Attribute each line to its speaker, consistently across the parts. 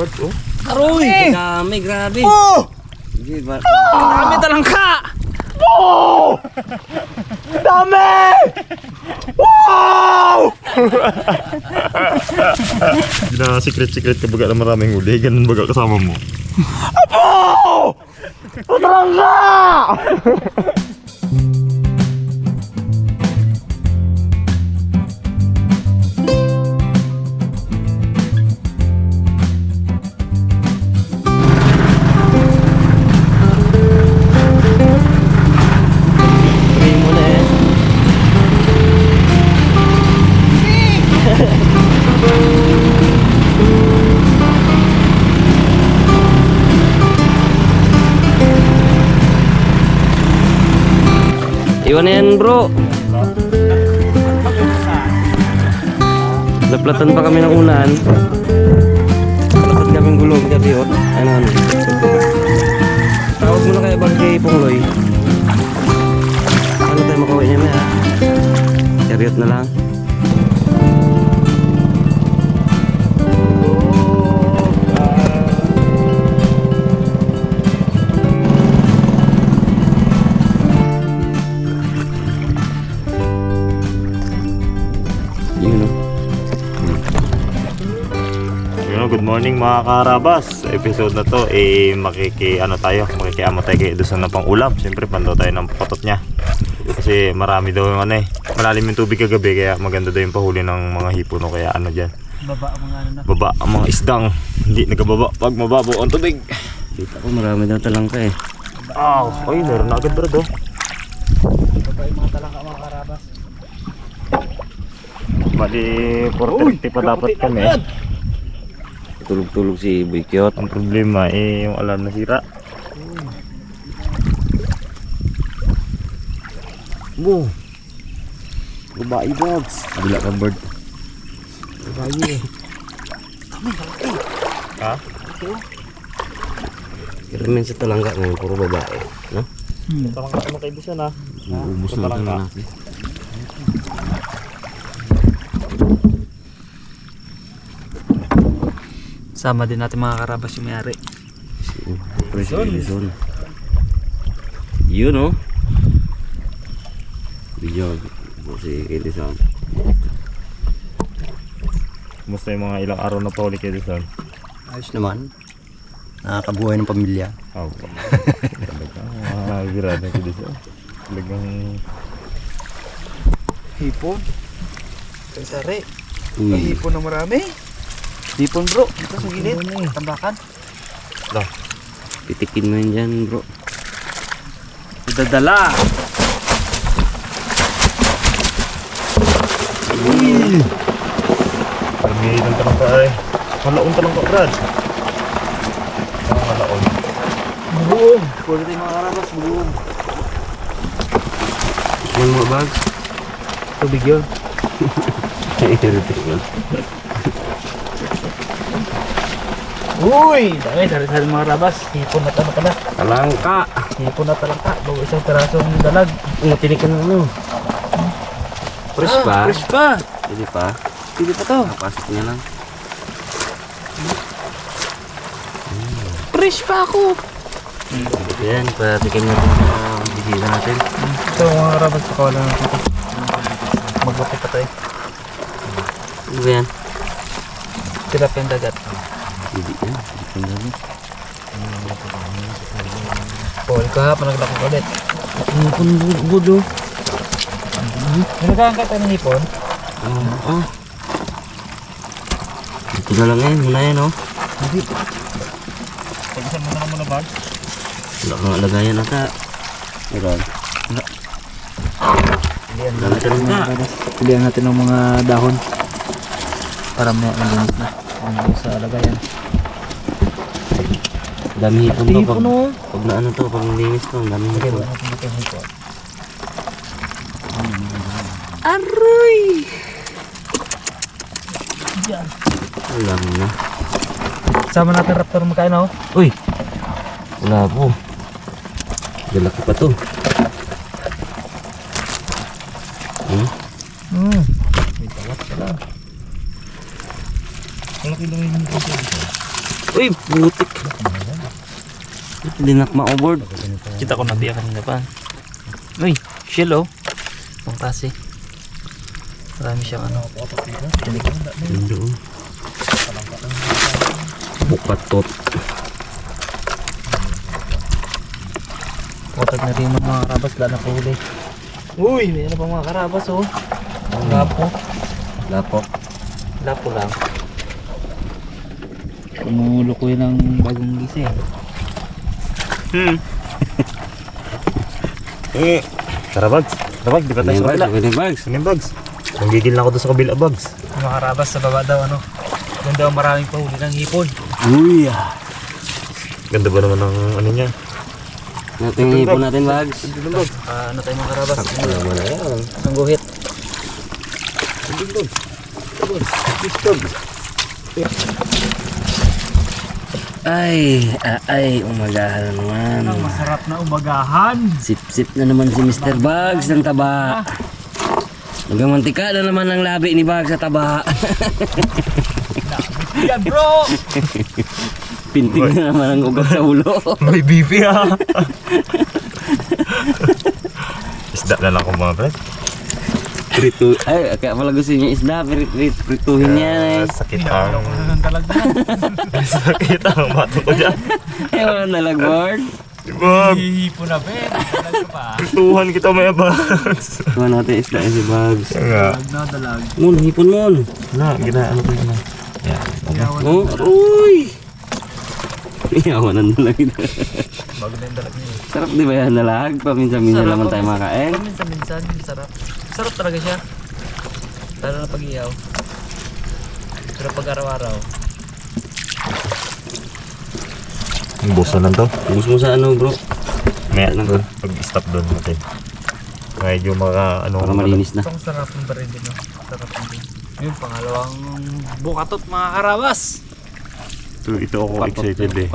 Speaker 1: Bugat oh.
Speaker 2: Aroy! Dami, grabe.
Speaker 1: Oh!
Speaker 2: Sige,
Speaker 3: Dami talangka!
Speaker 1: Oh! Dami! Wow!
Speaker 4: Na secret ka baga na maraming huli, ganun baga kasama mo.
Speaker 1: Apo! Patrangga!
Speaker 2: Iwan na yan, bro. Naplatan pa kami ng ulan. Naplatan kaming gulong kasi yun. Ano. Tawag mo na kaya bagay Pongloy. Ano tayo makawin niya na ha? Chariot na lang.
Speaker 4: Good morning mga karabas. Sa episode na to makikiamo tayo kay Edison ng pang ulam. Siyempre pandaw tayo ng patot niya. Kasi marami daw yung malalim yung tubig kagabi, kaya maganda daw yung pahuli ng mga hipon o kaya diyan. Baba ang mga isdang. Hindi nagababa pag mababaw ang tubig.
Speaker 2: Kita ko marami daw talangka eh.
Speaker 4: Ay, meron na agad bro do.
Speaker 3: Baba yung mga talangka mga karabas.
Speaker 4: Bali 4:30 pa dapat kami.
Speaker 2: Tulog-tulog si Boy Kyot.
Speaker 4: Ang problema yung alarm nasira.
Speaker 2: Bo. Babae dogs. Bila ka bird. Babae.
Speaker 4: Ha?
Speaker 2: Kiramin sa talangka ngayon, puro babae. No?
Speaker 4: Tarang ka kay Edison ha.
Speaker 2: Ubus na ito na natin.
Speaker 3: Sama din natin mga karabas yung mayari.
Speaker 2: Si Edison. Yun no? Video si Edison.
Speaker 4: Kumusta yung mga ilang araw na pahuli kay Edison?
Speaker 1: Ayos naman. Nakakabuhay ng pamilya.
Speaker 4: Talagang virada kay Edison. Talagang
Speaker 3: Hipon. Kaysari.
Speaker 2: Uy.
Speaker 3: Hipon na marami. Hipon bro. Ito sa gilid. Tambakan.
Speaker 2: Titikin mo yun dyan bro.
Speaker 3: Dadala.
Speaker 4: Pag-iit ang talangka ay. Malaon talangka Brad. Malaon.
Speaker 3: Buong. Pwede tayo mga karabas. Buong.
Speaker 2: Yan mo bag.
Speaker 3: Tubig yun. Uy! Dami, sari-sari mga karabas. Hipon na pala.
Speaker 2: Talangka.
Speaker 3: Hipon na talangka. Bago isang pirasong dalag.
Speaker 2: Tinik ka na ano. Fresh pa?
Speaker 3: Fresh pa.
Speaker 2: Pwede pa.
Speaker 3: Pili pa to.
Speaker 2: Napasok niya lang.
Speaker 3: Fresh pa ako.
Speaker 2: Yan, patikim natin sa bisita natin.
Speaker 3: Ito mga karabas. Pakawalan natin ito. Maglapit pa tayo.
Speaker 2: Ano ba yan?
Speaker 3: Tirap yung dagat.
Speaker 2: Hindi yan. Hindi yan dami.
Speaker 3: Paul ka ha. Panaglaki ko ulit.
Speaker 2: Hipon budo.
Speaker 3: Nagkakaangkat tayo ng hipon.
Speaker 2: Ito na lang yan. Muna yan oh.
Speaker 3: Hindi.
Speaker 4: Pag-isan mo na muna bag.
Speaker 2: Wala kang alagayan ata. Meron. Dami talangka.
Speaker 3: Pilihan natin ng mga dahon. Para malinis na. Sa lagayan.
Speaker 2: Dami hipon to.
Speaker 3: Hipon oh.
Speaker 2: Pag na ano to, pag nilinis to, dami hipon.
Speaker 3: Aroy!
Speaker 2: Wala mo na.
Speaker 3: Sama natin raptor magkain oh.
Speaker 2: Uy! Wala po. Galaki pa to.
Speaker 3: May tawat pala.
Speaker 4: Malaki lang yung hipon ko dito.
Speaker 2: Uy, butik. Hindi na ma-overboard. Kita ko na biya kanina pa. Uy, shell oh. Ang klase. Marami siyang ano. Doon. Bukatot. Potag na rin mga karabas. Wala na huli. Uy, may ano pa mga karabas oh. Lapo.
Speaker 3: Lapo.
Speaker 2: Lapo lang.
Speaker 3: Kumulukoy ng bagong gisa eh.
Speaker 4: Karabags. Karabags, di ba tayo sa kabila?
Speaker 3: Bags.
Speaker 4: Ano yung bags? Nanggigil na ako doon sa kabila bags.
Speaker 3: Mga karabas sa baba daw ano. Doon daw maraming pahuli ng hipon.
Speaker 2: Uy,
Speaker 4: Ganda ba naman ng ano niya?
Speaker 2: natin hipon natin bags.
Speaker 3: Ano tayo mga karabas?
Speaker 2: Naman na yan.
Speaker 3: Ang guhit.
Speaker 2: Ay, umagahan naman.
Speaker 3: Ang masarap na umagahan.
Speaker 2: Sip-sip na naman si Mr. Bugs ng taba. Nagamantika na naman ang labi ni Bugs sa taba.
Speaker 3: Yan bro!
Speaker 2: Pintig na naman ang ugat sa ulo.
Speaker 4: May bibi ha! Isda na lang ko mga pre.
Speaker 2: Ay, kaya pala gusto niya isda. Prituhin niya eh.
Speaker 4: Sakit ang...
Speaker 3: talaga.
Speaker 4: Sakit ang bato ko dyan.
Speaker 2: Ewan na lang, board.
Speaker 4: Diba?
Speaker 3: Hihipon na Ben. Talaga pa.
Speaker 4: Prituhan kita may bags.
Speaker 2: Kuha natin isda si Bugs.
Speaker 4: Nga.
Speaker 3: Dalag na dalag.
Speaker 2: Mon, hipon mon.
Speaker 4: Na, ginaano ko yun. Yan.
Speaker 2: Oh, uy! Iyawan na lang ito.
Speaker 3: Bago na yung dalag niya.
Speaker 2: Sarap di ba yan nalag? Paminsan-minsan
Speaker 3: Sarap.
Speaker 2: naman tayo makain.
Speaker 3: Minsan-minsan, sarap. Sarap talaga siya. Lalo na pag iyaw. Pero pag araw-araw.
Speaker 4: Ang buso lang to.
Speaker 2: Gusto mo sa ano bro?
Speaker 4: May lang pag-stop doon natin. Medyo ano.
Speaker 2: Para malinis na.
Speaker 3: Itong sarap ng barin din. No? Sarap din. Yung pangalawang bukatot mga karabas.
Speaker 4: Ito ako excited eh.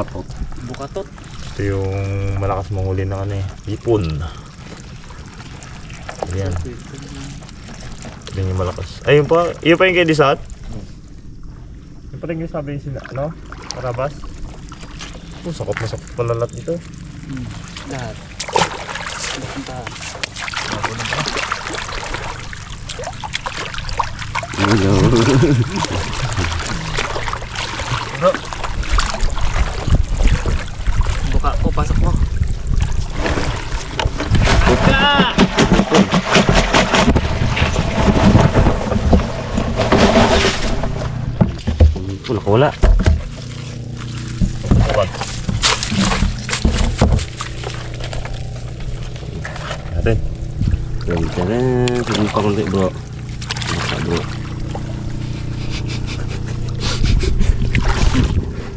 Speaker 3: Bukatot.
Speaker 4: Ito yung malakas manghuli ng ano eh. Hipon. Ayan. Ito yung malakas. Ay, yun pa yung kay Disat? Yung pa rin yung sabi yung ano? Karabas? Sakop na sakop pala lahat dito.
Speaker 3: Lahat.
Speaker 2: Hello.
Speaker 3: Bro. Buka ko, pasok mo. Buka!
Speaker 2: Wala.
Speaker 4: Tawag. Natin.
Speaker 2: Tara, sige pa konti bro. Masa bro.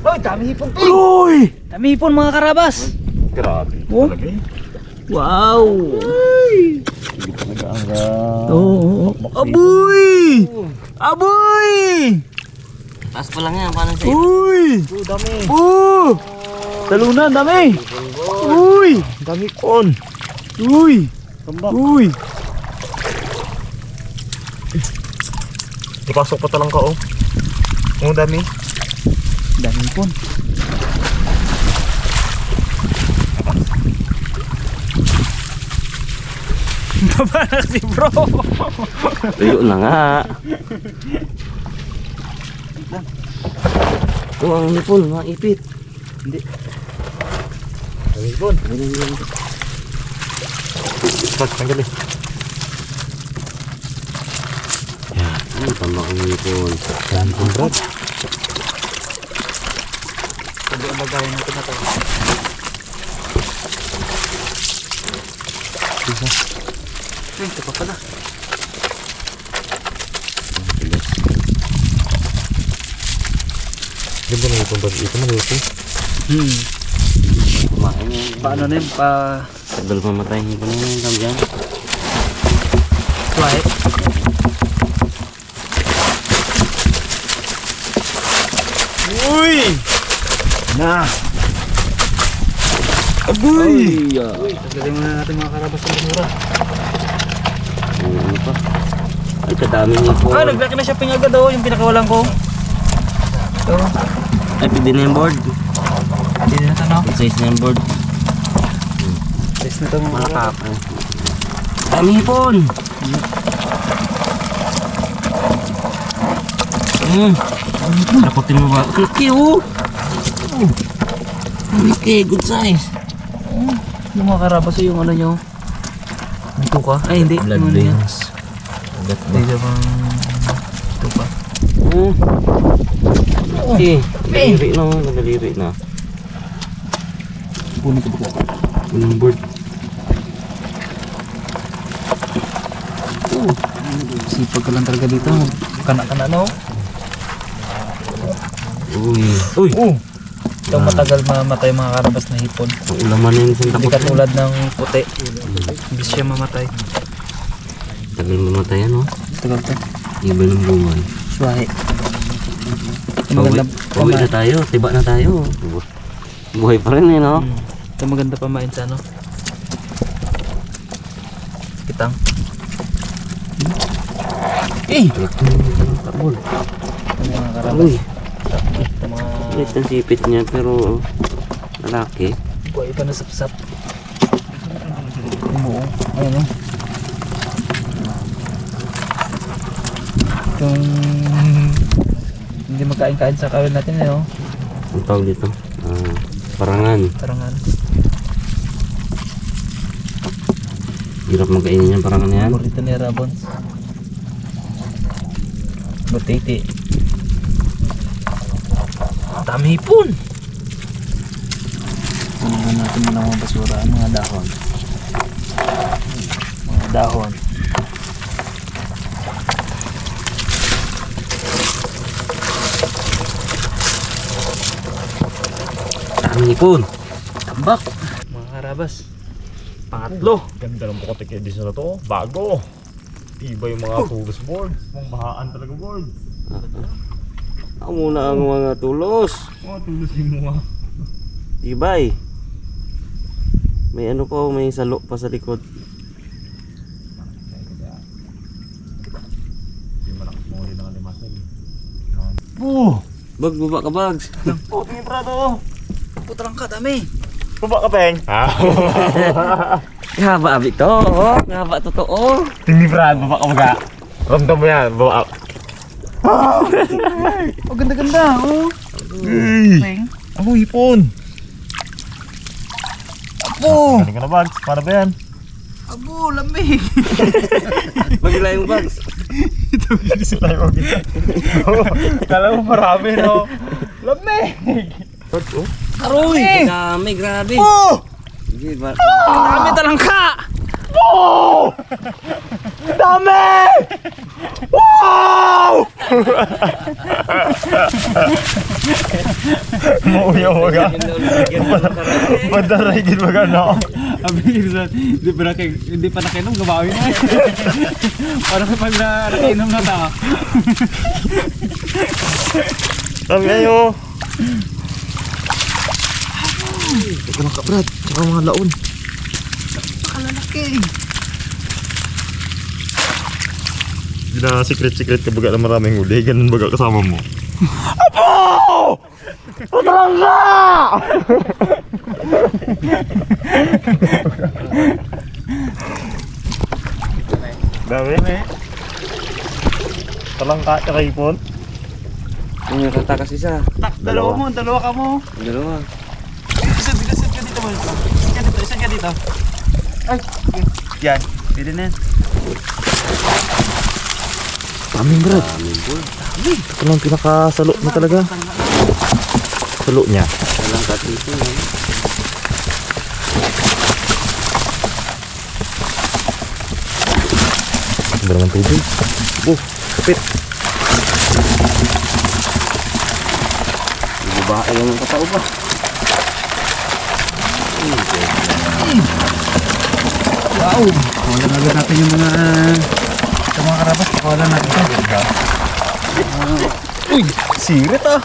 Speaker 3: Hoy, dami hipon to. Uy! Dami hipon mga karabas.
Speaker 4: Grabe.
Speaker 3: Oh.
Speaker 4: Talaga eh.
Speaker 3: Wow!
Speaker 4: Talaga ang
Speaker 3: Oo. Aboy! Aboy!
Speaker 2: Taas pa lang yan, paano siya?
Speaker 3: Uy!
Speaker 4: Dami.
Speaker 3: Talunan, dami! Uy!
Speaker 4: Dami kon.
Speaker 3: Uy!
Speaker 4: Tambak.
Speaker 3: Uy!
Speaker 4: Ipasok pa talang ka oh. Oh, dami.
Speaker 3: Dami hipon. Baba na si bro!
Speaker 2: Tuyo na nga. Ito ang hipon, mga ipit.
Speaker 4: Dami kon. Pat, tanggal eh.
Speaker 2: Ay, tama ang hipon.
Speaker 4: Dami kon, bro.
Speaker 3: Sabi ang lagayin natin na to. Ito pa pala.
Speaker 4: Ganda na itong bag. Ito na ito.
Speaker 2: Kumain yan.
Speaker 3: Paano na yun?
Speaker 2: Tagal mamatay yung hipon yan, kami dyan.
Speaker 3: Fly. Uy!
Speaker 4: Na!
Speaker 3: Uy! Tagalin muna natin mga karabas sa basura.
Speaker 2: Ano pa? Ay, kadami hipon.
Speaker 3: Naglaki na siya agad oh, yung pinakawalan ko. Ito.
Speaker 2: Ay, pwede na yung board.
Speaker 3: Hindi na ito, no?
Speaker 2: Good size na yung board.
Speaker 3: Size na ito mga karabas.
Speaker 2: Malakap. Dami hipon. Rakutin mo ba? Laki oh. Laki, good size.
Speaker 3: Yung mga karabas yung ano nyo. Ito ka? Ay hindi.
Speaker 2: Blood
Speaker 3: Yung ano yan.
Speaker 2: veins. Ugat ba?
Speaker 3: Hindi bang ito pa.
Speaker 2: Okay, daliri na, daliri na.
Speaker 3: Punin ko ba?
Speaker 2: Unang board.
Speaker 3: Sipag ka lang talaga dito. Kana-kana no?
Speaker 2: Uy. Uy!
Speaker 3: Itong matagal mamatay mga karabas na hipon.
Speaker 2: Ang ulaman na yun sa
Speaker 3: Hindi
Speaker 2: takot.
Speaker 3: katulad ng puti. Hindi siya mamatay.
Speaker 2: Tagal mamatay ano?
Speaker 3: Tagal to.
Speaker 2: Iba ng buwan.
Speaker 3: Swahe.
Speaker 2: Pauwi, pauwi na tayo, tiba na tayo. Buhay pa rin eh no?
Speaker 3: Ito maganda pamain sa ano. Kitang. Eh!
Speaker 2: Takbol.
Speaker 3: Ito mga karabas.
Speaker 2: Uy,
Speaker 3: Ito mga
Speaker 2: ulit ang sipit niya pero malaki.
Speaker 3: buhay pa na sapsap. Yung buo. Ayan o. Kung hindi magkain-kain sa kawin natin eh o.
Speaker 2: Ang tawag dito? Parangan.
Speaker 3: Tarangan.
Speaker 2: Hirap magkainin yan, parangan yan.
Speaker 3: Paborito ni Rabons. Butiti. Dami hipon! Punuhan natin muna mga basura, mga dahon. Mga dahon.
Speaker 2: Dami hipon. Tambak.
Speaker 3: Mga karabas. Pangatlo.
Speaker 4: Ganda ng bukote kay Edison na to. Bago. Iba yung mga tulos boards. Pang bahaan talaga boards.
Speaker 2: Ako muna ang mga tulos.
Speaker 4: Mga tulos yung mga.
Speaker 2: Ibay. May ano pa, may salo pa sa likod.
Speaker 4: Hindi malakas mo rin ang alimasag.
Speaker 2: Bag, baba ka bags.
Speaker 4: Oh, tingin prado.
Speaker 3: Putrang ka, dami.
Speaker 4: Baba ka, Peng.
Speaker 2: Ngaba abi to. Oh, ngaba totoo.
Speaker 4: Tingin prado, baba ka maga. Ramdam mo yan, baba.
Speaker 3: Oh, ganda-ganda. Oh.
Speaker 4: Hey! Ano, hipon? Apo! Galing ka na, Bags. Para ba yan?
Speaker 3: Abo, lamig.
Speaker 2: Magila yung bags.
Speaker 4: Ito, hindi sila yung magiging. Kala mo marami, no? Lamig!
Speaker 2: Aroy! Dami, grabe.
Speaker 4: Oh!
Speaker 2: Sige,
Speaker 3: Dami talangka.
Speaker 4: Oh! Dami! Wow! Mauyaw maga. Padaragin maga na.
Speaker 3: Abilisan, hindi pa nakinom, gabawi na. Parang pag nakinom na ta.
Speaker 4: Dami ayo. Ito mga kabrad, tsaka mga laon.
Speaker 3: Nakalalaki.
Speaker 4: Hindi na secret ka baga na maraming huli. Ganun baga kasama mo. Apo! Patrangga! Dami. Talangka tsaka ipon.
Speaker 2: Yung nakatakas isa.
Speaker 3: Dalawa ka mo.
Speaker 2: Dalawa.
Speaker 3: Isang ka dito mo. Isang ka dito. Ay, yan. Pwede na yan.
Speaker 4: Daming brad.
Speaker 2: Daming boy.
Speaker 4: Ito lang pinakasalo niya talaga. Salo niya.
Speaker 2: Walang katito yan.
Speaker 4: Ganda naman tubig. Kapit.
Speaker 2: Ibabae yung katao pa.
Speaker 3: Wow! Kawalan agad natin yung mga sa mga karabas. Kawalan natin ito. Uy! Sirit ah!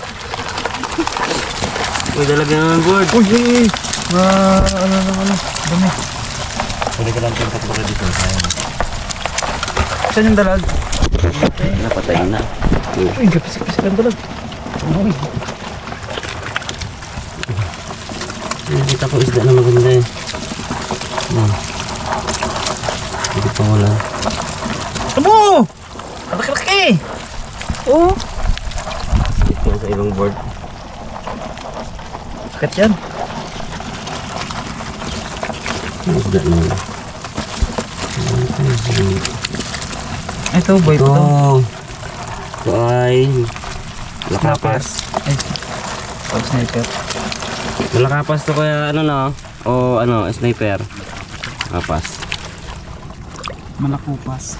Speaker 2: Uy, talaga naman board.
Speaker 3: Uy! Ano? Dami.
Speaker 4: Pwede ka lang pintat mo dito.
Speaker 3: Saan yung dalag?
Speaker 2: Napatay na.
Speaker 3: Uy, kapis-kapis lang dalag. Uy! Nakita ko isda na maganda eh. Hindi pa wala.
Speaker 2: Abo! Ang laki-laki! Oo.
Speaker 3: Ito sa ibang board.
Speaker 2: Kat yan.
Speaker 3: Isda na yun.
Speaker 2: Ito, boy pa to.
Speaker 3: Ito ay lakapas.
Speaker 2: Ay, pag sniper.
Speaker 3: Malakapas to kaya ano na? O ano, sniper. Lakapas.
Speaker 2: Malakupas.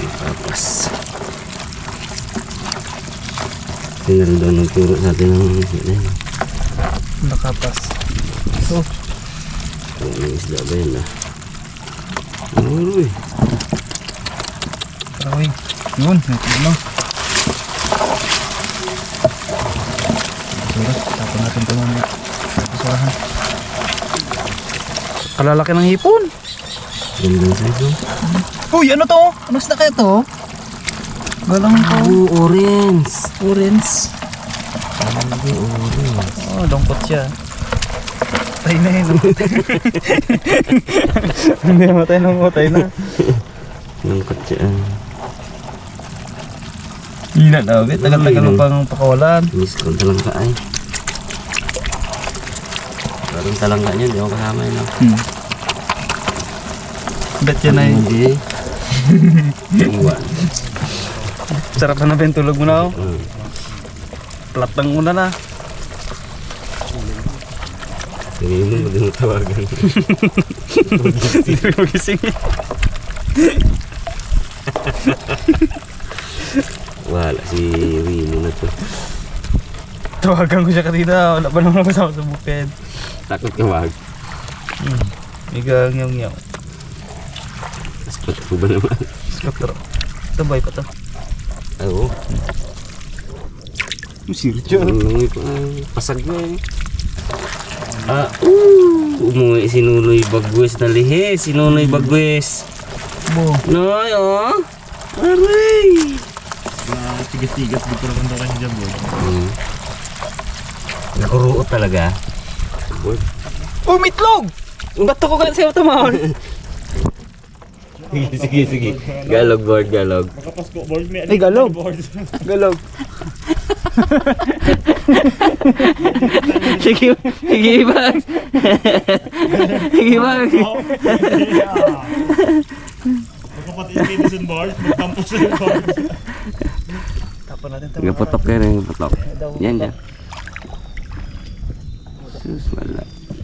Speaker 3: Lakapas. Tingnan daw nagturo sa atin ng isda.
Speaker 2: Nakapas. Ito.
Speaker 3: Ano isda ba yun ah? Uy.
Speaker 2: Karawin. Yun, ito na. Siguro, tapon natin ito mamaya. Tapos kalalaki ng hipon.
Speaker 3: Gandang size oh.
Speaker 2: Uy, ano to? Ano na kaya to? Galang to.
Speaker 3: Oh, orange.
Speaker 2: Orange.
Speaker 3: Orange.
Speaker 2: Oh, lungkot siya. Patay na yun. Hindi matay na, matay na.
Speaker 3: Lungkot siya.
Speaker 2: Hina na, wait. Tagal-tagal mo pang pakawalan.
Speaker 3: Miss ko talangka ay. Parang talangka niya, di ako kasama yun.
Speaker 2: Bet yan ay.
Speaker 3: Hindi. Iwan.
Speaker 2: Sarap na ba yung tulog mo na, oh? Platang muna na.
Speaker 3: Hindi mo din tawagan.
Speaker 2: Hindi mo gising.
Speaker 3: Wala si Rino na to.
Speaker 2: Tawagan ko siya kanina. Wala pa naman kasama sa bukid.
Speaker 3: Takot ka wag.
Speaker 2: Miga nyaw-nyaw.
Speaker 3: Spot ko ba naman?
Speaker 2: Skotro. Ito ba pa to?
Speaker 3: Ay oo.
Speaker 2: Sirjo.
Speaker 3: Umuwi pa. Pasag na eh. Umuwi si Nunoy Bagwes na lihe. Si Nunoy Bagwes.
Speaker 2: Bo.
Speaker 3: Noy oh. Aray.
Speaker 4: Tigas-tigas dito naman daw kayo dyan, boy.
Speaker 3: Nakuruot talaga. Boy.
Speaker 2: Oh, mitlog! Bato ko kasi sa'yo tamahon.
Speaker 3: Sige. Galog board, galog.
Speaker 4: Makapasko, board.
Speaker 2: Ay, galog. Galog. Sige, bag. Sige, bag.
Speaker 4: Magkapatid kayo sa board. Magkampos sa board.
Speaker 2: Tapon natin ito.
Speaker 3: Gapotok kayo rin, gapotok. Yan dyan. Sus, wala.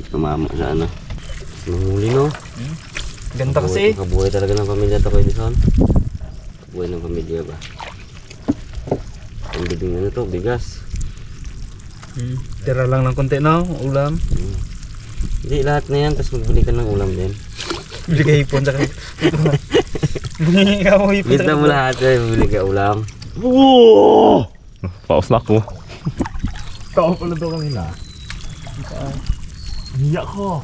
Speaker 3: Tumama sa ano. Mahuli no.
Speaker 2: Ganda kasi.
Speaker 3: Kabuhay talaga ng pamilya to kayo Edison. Kabuhay ng pamilya ba? Ang bibing ano to, bigas.
Speaker 2: Tira lang ng konti na, ulam.
Speaker 3: Hindi, lahat na yan, tapos magbili ka ng ulam din.
Speaker 2: Bili ka hipon sa kanila. Bili ka mo hipon sa
Speaker 3: Kita mo lahat eh, magbili ka ulam.
Speaker 4: Whoa! Paus na ako. Kao pala daw kami na. Hiya ko.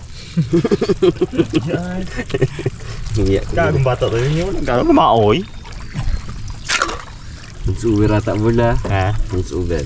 Speaker 3: Hiya ko.
Speaker 4: Kagong bata to yun. Kagong maoy.
Speaker 3: Mas uwi rata mo na.
Speaker 4: Ha?
Speaker 3: Mas uwi.